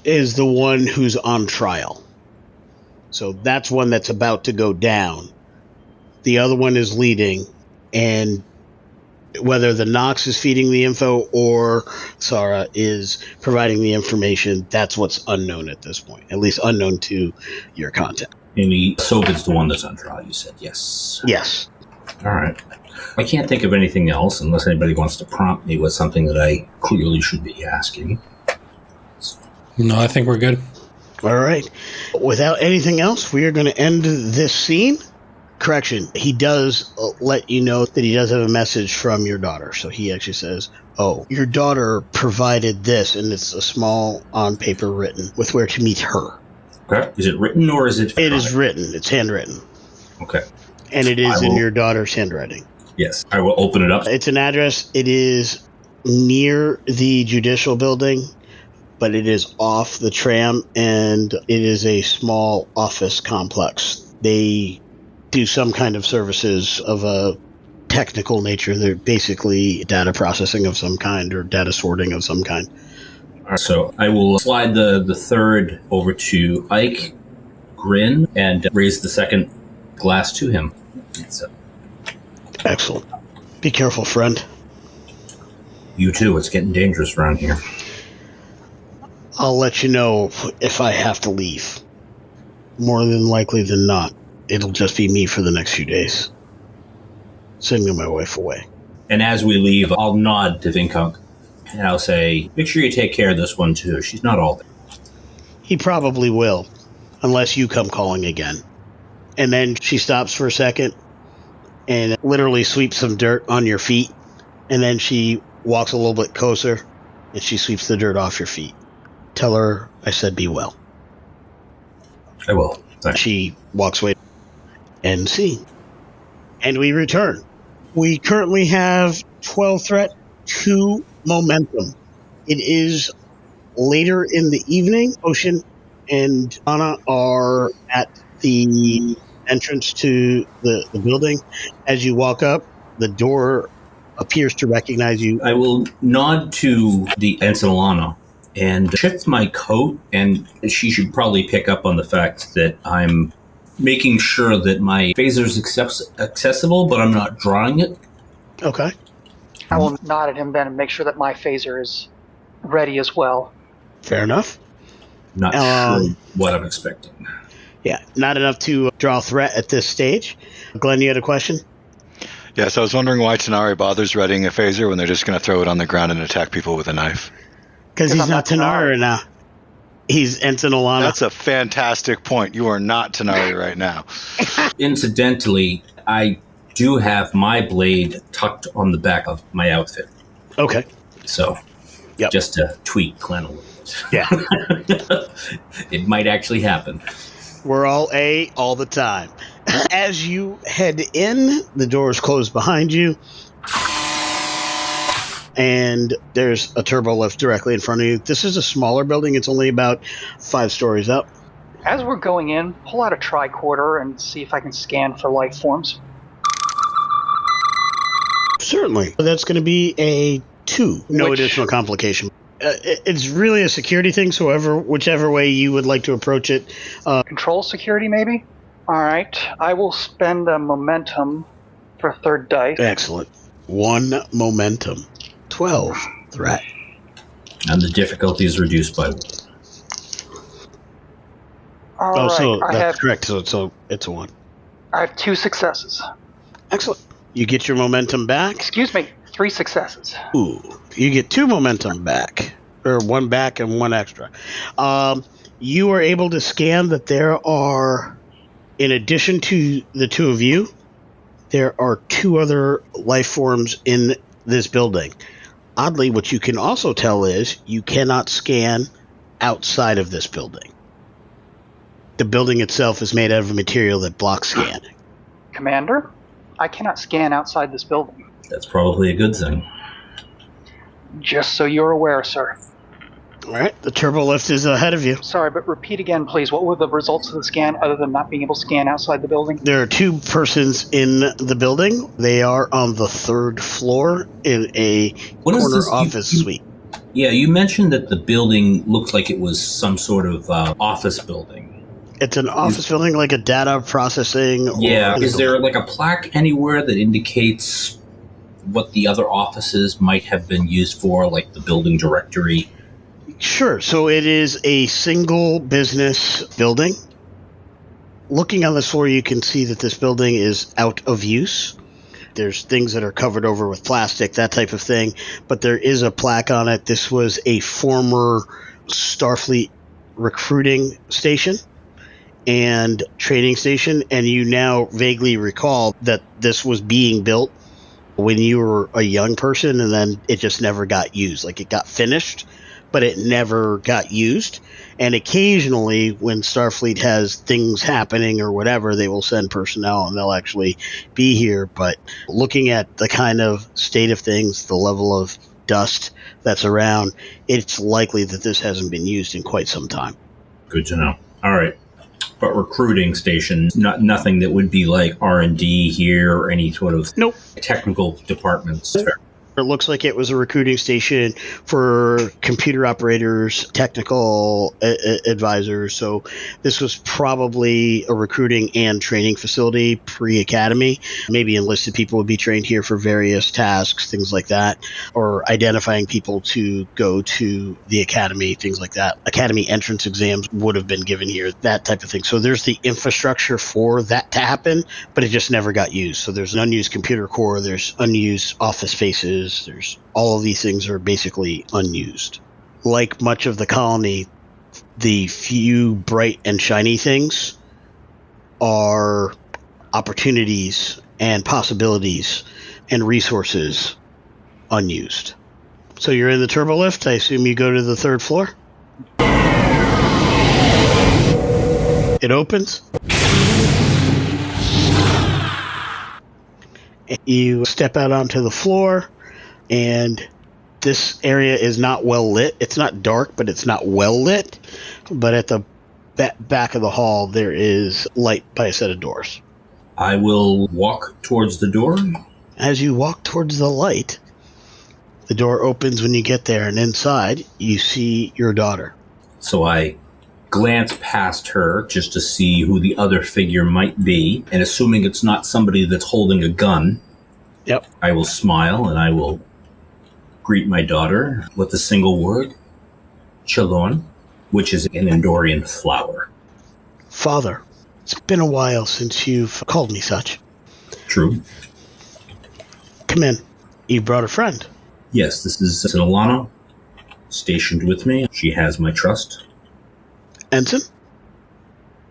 is the one who's on trial. So that's one that's about to go down. The other one is leading, and whether the Nox is feeding the info or Sarah is providing the information, that's what's unknown at this point, at least unknown to your contact. And Sovid's the one that's on trial, you said, yes? Yes. All right. I can't think of anything else unless anybody wants to prompt me with something that I clearly should be asking. No, I think we're good. All right. Without anything else, we are going to end this scene. Correction, he does let you know that he does have a message from your daughter. So he actually says, oh, your daughter provided this, and it's a small on paper written with where to meet her. Okay. Is it written or is it... It is written. It's handwritten. Okay. And it is in your daughter's handwriting. Yes. I will open it up. It's an address. It is near the judicial building, but it is off the tram, and it is a small office complex. They do some kind of services of a technical nature. They're basically data processing of some kind or data sorting of some kind. All right, so I will slide the third over to Ike, grin, and raise the second glass to him. So. Excellent. Be careful, friend. You too. It's getting dangerous around here. I'll let you know if I have to leave. More than likely than not, it'll just be me for the next few days. Sending my wife away. And as we leave, I'll nod to Vinkunk, and I'll say, make sure you take care of this one too. She's not all there. He probably will, unless you come calling again. And then she stops for a second and literally sweeps some dirt on your feet. And then she walks a little bit closer and she sweeps the dirt off your feet. Tell her I said be well. I will. Thanks. She walks away. End scene. And we return. We currently have 12 threat, 2 momentum. It is later in the evening. Oshen and Anna are at the entrance to the building. As you walk up, the door appears to recognize you. I will nod to the Ensign Alana and shift my coat, and she should probably pick up on the fact that I'm making sure that my phaser is accessible, but I'm not drawing it. Okay. I will nod at him then and make sure that my phaser is ready as well. Fair enough. Not sure what I'm expecting. Yeah, not enough to draw a threat at this stage. Glenn, you had a question? Yes, I was wondering why Tanari bothers readying a phaser when they're just going to throw it on the ground and attack people with a knife. Because he's not Tanari now. He's Ensign Alana. That's a fantastic point. You are not Tanari right now. Incidentally, I do have my blade tucked on the back of my outfit. Okay. So, just to tweak Glenn a little bit. Yeah. It might actually happen. We're all A all the time. As you head in, the doors close behind you. And there's a turbo lift directly in front of you. This is a smaller building. It's only about 5 stories up. As we're going in, pull out a tricorder and see if I can scan for life forms. Certainly. That's going to be a 2. No additional complication. It's really a security thing, so whichever way you would like to approach it. Control security, maybe? All right. I will spend a momentum for a third dice. Excellent. 1 momentum. 12 threat. And the difficulty is reduced by 1. All right. So that's correct. So it's a 1. I have 2 successes. Excellent. You get your momentum back. Excuse me. 3 successes. Ooh, you get 2 momentum back. Or 1 back and 1 extra. You are able to scan that there are, in addition to the 2 of you, there are 2 other life forms in this building. Oddly, what you can also tell is you cannot scan outside of this building. The building itself is made out of a material that blocks scanning. Commander, I cannot scan outside this building. That's probably a good thing. Just so you're aware, sir. All right, the turbo lift is ahead of you. Sorry, but repeat again, please. What were the results of the scan other than not being able to scan outside the building? There are 2 persons in the building. They are on the 3rd floor in a corner office suite. Yeah, you mentioned that the building looked like it was some sort of office building. It's an office building, like a data processing. Yeah, is there like a plaque anywhere that indicates what the other offices might have been used for, like the building directory? Sure. So it is a single business building. Looking on this floor, you can see that this building is out of use. There's things that are covered over with plastic, that type of thing. But there is a plaque on it. This was a former Starfleet recruiting station and training station. And you now vaguely recall that this was being built when you were a young person, and then it just never got used. Like, it got finished, but it never got used. And occasionally, when Starfleet has things happening or whatever, they will send personnel and they'll actually be here. But looking at the kind of state of things, the level of dust that's around, it's likely that this hasn't been used in quite some time. Good to know. All right. But recruiting stations, nothing that would be like R&D here or any sort of technical departments. It looks like it was a recruiting station for computer operators, technical advisors. So this was probably a recruiting and training facility pre-academy. Maybe enlisted people would be trained here for various tasks, things like that, or identifying people to go to the academy, things like that. Academy entrance exams would have been given here, that type of thing. So there's the infrastructure for that to happen, but it just never got used. So there's an unused computer core, there's unused office spaces. There's all of these things are basically unused. Like much of the colony, the few bright and shiny things are opportunities and possibilities and resources unused. So you're in the turbo lift. I assume you go to the 3rd floor. It opens. You step out onto the floor. And this area is not well lit. It's not dark, but it's not well lit. But at the back of the hall, there is light by a set of doors. I will walk towards the door. As you walk towards the light, the door opens when you get there, and inside, you see your daughter. So I glance past her just to see who the other figure might be, and assuming it's not somebody that's holding a gun, I will smile and I will greet my daughter with a single word, Chalon, which is an Endorian flower. Father, it's been a while since you've called me such. True. Come in. You brought a friend. Yes, this is Alana, stationed with me. She has my trust. Ensign?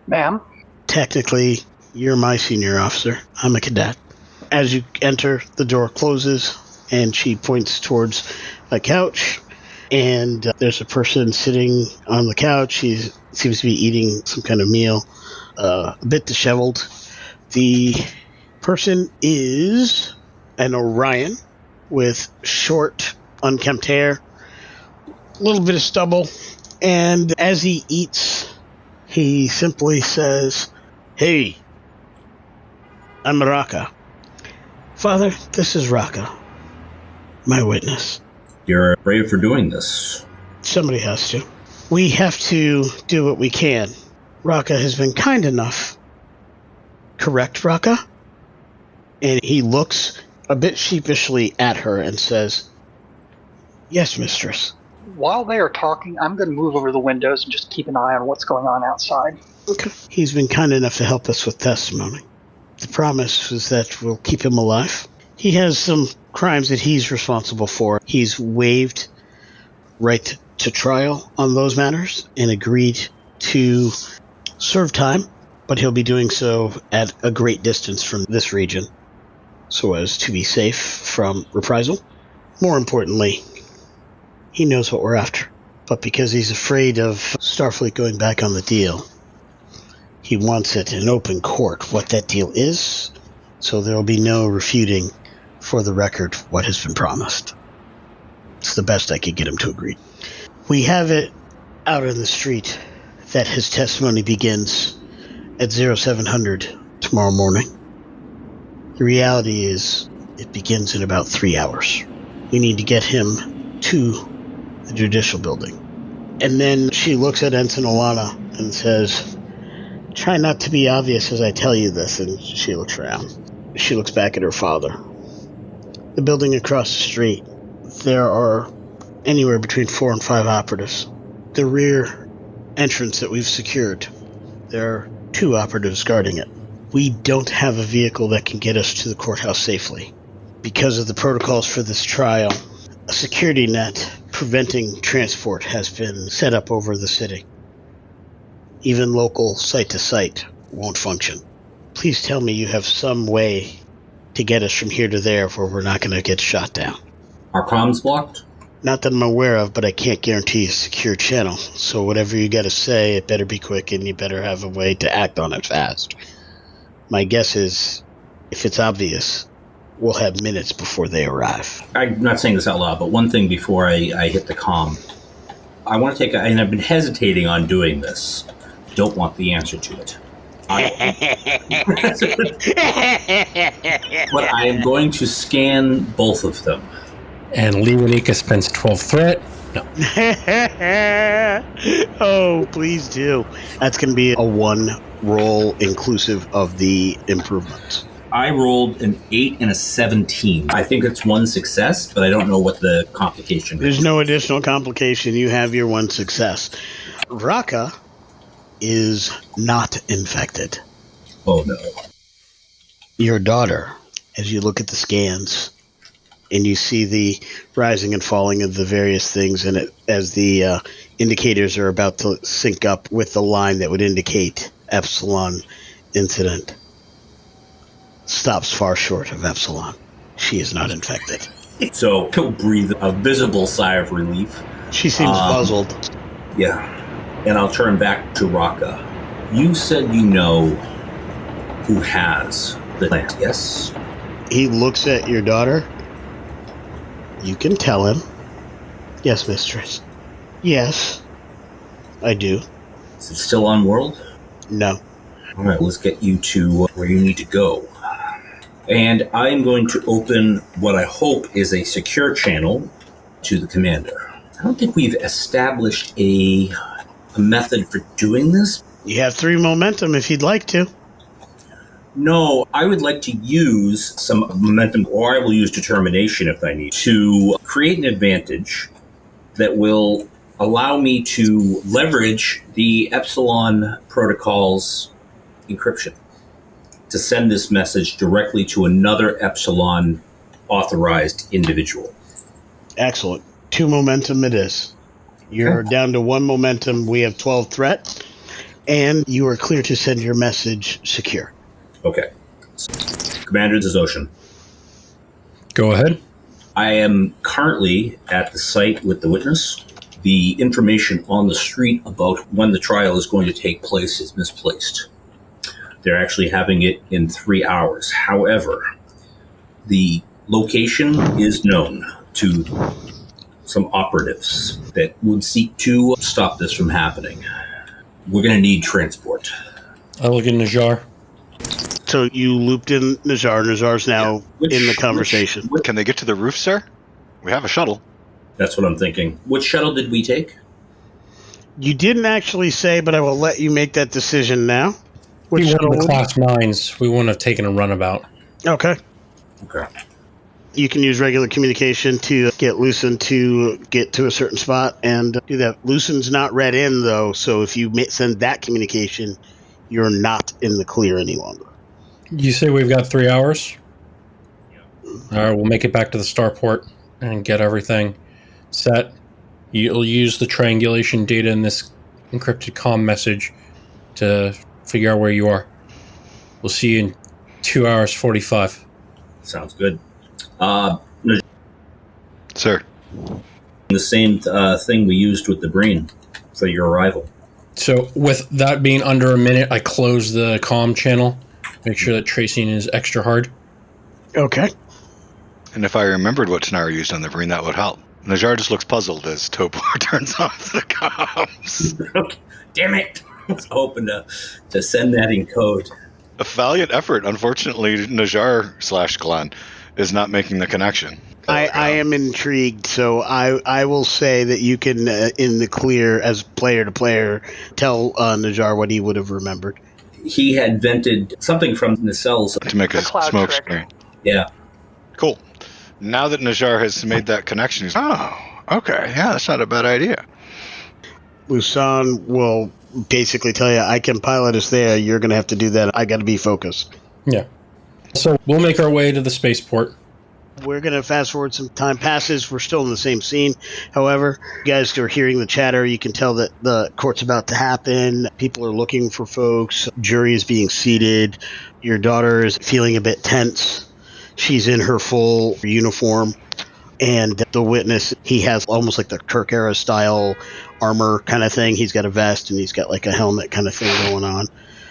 Ma'am? Technically, you're my senior officer. I'm a cadet. As you enter, the door closes, and she points towards a couch, and there's a person sitting on the couch. He seems to be eating some kind of meal, a bit disheveled. The person is an Orion with short, unkempt hair, a little bit of stubble, and as he eats, he simply says, "Hey, I'm Raka. Father, this is Raka. My witness." You're brave for doing this. Somebody has to. We have to do what we can. Raka has been kind enough. Correct, Raka? And he looks a bit sheepishly at her and says, "Yes, mistress." While they are talking, I'm going to move over the windows and just keep an eye on what's going on outside. Okay. He's been kind enough to help us with testimony. The promise was that we'll keep him alive. He has some crimes that he's responsible for. He's waived right to trial on those matters and agreed to serve time, but he'll be doing so at a great distance from this region so as to be safe from reprisal. More importantly, he knows what we're after, but because he's afraid of Starfleet going back on the deal, he wants it in open court what that deal is, so there will be no refuting for the record what has been promised. It's the best I could get him to agree. We have it out in the street that his testimony begins at 0700 tomorrow morning. The reality is it begins in about 3 hours. We need to get him to the judicial building. And then she looks at Ensign Alana and says, "Try not to be obvious as I tell you this," and she looks around. She looks back at her father. The building across the street, there are anywhere between 4 and 5 operatives. The rear entrance that we've secured, there are 2 operatives guarding it. We don't have a vehicle that can get us to the courthouse safely. Because of the protocols for this trial, a security net preventing transport has been set up over the city. Even local site-to-site won't function. Please tell me you have some way to get us from here to there where we're not going to get shot down. Are comms blocked? Not that I'm aware of, but I can't guarantee a secure channel. So whatever you got to say, it better be quick and you better have a way to act on it fast. My guess is, if it's obvious, we'll have minutes before they arrive. I'm not saying this out loud, but one thing before I hit the comm. I want to take, and I've been hesitating on doing this. Don't want the answer to it. But I am going to scan both of them. And Leonika spends 12 threat. No. Oh, please do. That's going to be a 1 roll inclusive of the improvements. I rolled an 8 and a 17. I think it's 1 success, but I don't know what the complication is. There's no additional complication. You have your 1 success. Raka is not infected. Oh, no. Your daughter, as you look at the scans, and you see the rising and falling of the various things in it as the indicators are about to sync up with the line that would indicate Epsilon incident, stops far short of Epsilon. She is not infected. So he'll breathe a visible sigh of relief. She seems puzzled. Yeah. And I'll turn back to Raka. You said you know who has the plant, yes? He looks at your daughter. You can tell him. Yes, mistress. Yes, I do. Is it still on world? No. All right, let's get you to where you need to go. And I'm going to open what I hope is a secure channel to the commander. I don't think we've established a method for doing this. You have 3 momentum if you'd like to. No, I would like to use some momentum, or I will use determination if I need, to create an advantage that will allow me to leverage the Epsilon protocol's encryption to send this message directly to another Epsilon authorized individual. Excellent. 2 momentum it is. You're down to 1 momentum. We have 12 threat, and you are clear to send your message secure. Okay. Commander, this is Oshen. Go ahead. I am currently at the site with the witness. The information on the street about when the trial is going to take place is misplaced. They're actually having it in 3 hours. However, the location is known to some operatives that would seek to stop this from happening. We're going to need transport. I look at Najar. So you looped in Najar. Najar's now in the conversation. Can they get to the roof, sir? We have a shuttle. That's what I'm thinking. Which shuttle did we take? You didn't actually say, but I will let you make that decision now. Which We shuttle were the would- Class 9s. We wouldn't have taken a runabout. Okay. Okay. You can use regular communication to get Lucen to get to a certain spot and do that. Lucen's not read in, though, so if you send that communication, you're not in the clear any longer. You say we've got 3 hours? All right, we'll make it back to the starport and get everything set. You'll use the triangulation data in this encrypted comm message to figure out where you are. We'll see you in 2 hours 45. Sounds good. Sir. The same thing we used with the Breen for your arrival. So with that being under a minute, I close the comm channel. Make sure that tracing is extra hard. Okay. And if I remembered what Tanara used on the Breen, that would help. Najar just looks puzzled as Tobor turns off the comms. Damn it! I was hoping to send that in code. A valiant effort. Unfortunately, Najar/Glenn is not making the connection. I am intrigued, so I will say that you can, in the clear, as player to player, tell Najar what he would have remembered. He had vented something from the cells to make a smoke trick. screen. Yeah. Cool. Now that Najar has made that connection, he's okay, yeah, that's not a bad idea. Lusan will basically tell you, I can pilot us there, you're going to have to do that, I got to be focused. Yeah. So we'll make our way to the spaceport. We're going to fast forward. Some time passes. We're still in the same scene. However, you guys are hearing the chatter. You can tell that the court's about to happen. People are looking for folks. Jury is being seated. Your daughter is feeling a bit tense. She's in her full uniform. And the witness, he has almost like the Kirk era style armor kind of thing. He's got a vest and he's got like a helmet kind of thing going on.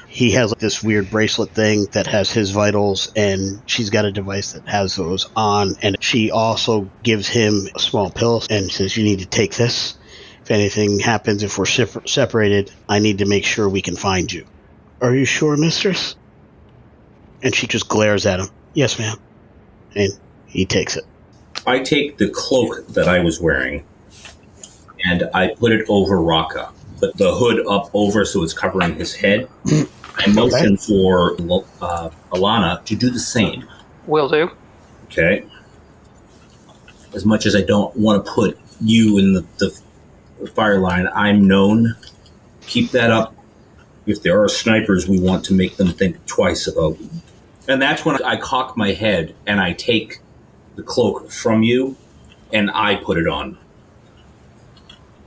He has this weird bracelet thing that has his vitals, and she's got a device that has those on. And she also gives him a small pill and says, you need to take this. If anything happens, if we're separated, I need to make sure we can find you. Are you sure, mistress? And she just glares at him. Yes, ma'am. And he takes it. I take the cloak that I was wearing, and I put it over Raka. Put the hood up over so it's covering his head. I motion for Alana to do the same. Will do. Okay. As much as I don't want to put you in the fire line, I'm known. Keep that up. If there are snipers, we want to make them think twice about you. And that's when I cock my head and I take the cloak from you and I put it on.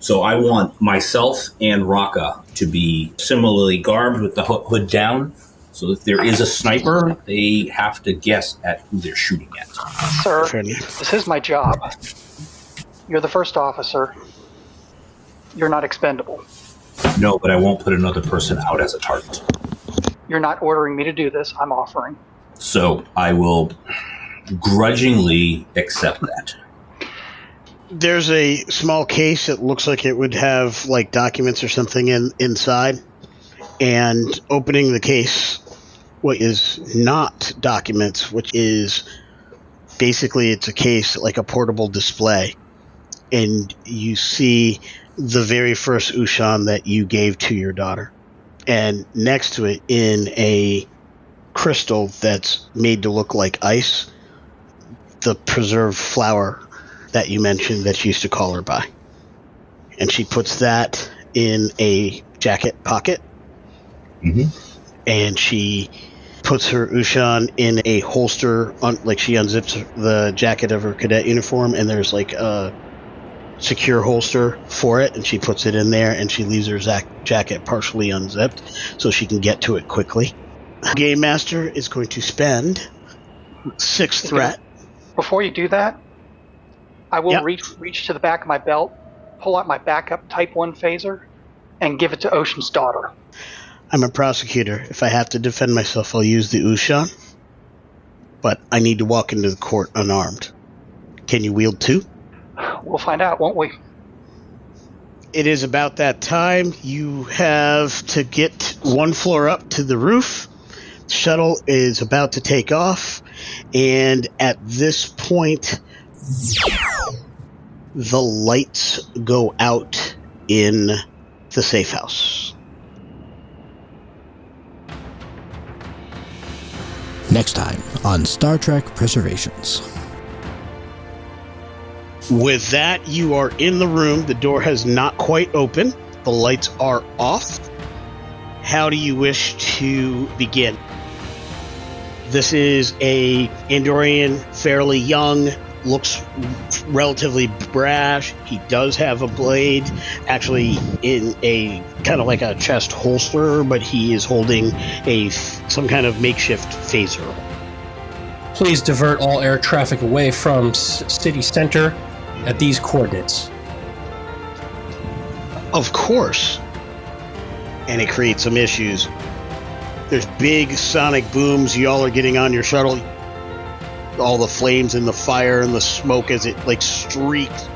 So I want myself and Raka to be similarly garbed with the hood down. So if there is a sniper, they have to guess at who they're shooting at. Sir, this is my job. You're the first officer. You're not expendable. No, but I won't put another person out as a target. You're not ordering me to do this. I'm offering. So I will grudgingly accept that. There's a small case that looks like it would have like documents or something inside. And opening the case, what is not documents, which is basically it's a case like a portable display. And you see the very first Ushan that you gave to your daughter. And next to it in a crystal that's made to look like ice, the preserved flower that you mentioned that you used to call her by. And she puts that in a jacket pocket. Mm-hmm. And she puts her Ushan in a holster, like she unzips the jacket of her cadet uniform, and there's like a secure holster for it, and she puts it in there, and she leaves her jacket partially unzipped so she can get to it quickly. Game Master is going to spend 6 threat. Before you do that, I will reach to the back of my belt, pull out my backup Type 1 phaser, and give it to Ocean's daughter. I'm a prosecutor. If I have to defend myself, I'll use the Ushan. But I need to walk into the court unarmed. Can you wield 2? We'll find out, won't we? It is about that time. You have to get 1 floor up to the roof. The shuttle is about to take off. And at this point, the lights go out in the safe house. Next time on Star Trek Preservations. With that, you are in the room. The door has not quite opened. The lights are off. How do you wish to begin? This is a Andorian, fairly young, looks relatively brash. He does have a blade, actually in a kind of like a chest holster, but he is holding some kind of makeshift phaser. Please divert all air traffic away from city center at these coordinates. Of course. And it creates some issues. There's big sonic booms. Y'all are getting on your shuttle. All the flames and the fire and the smoke as it like streaks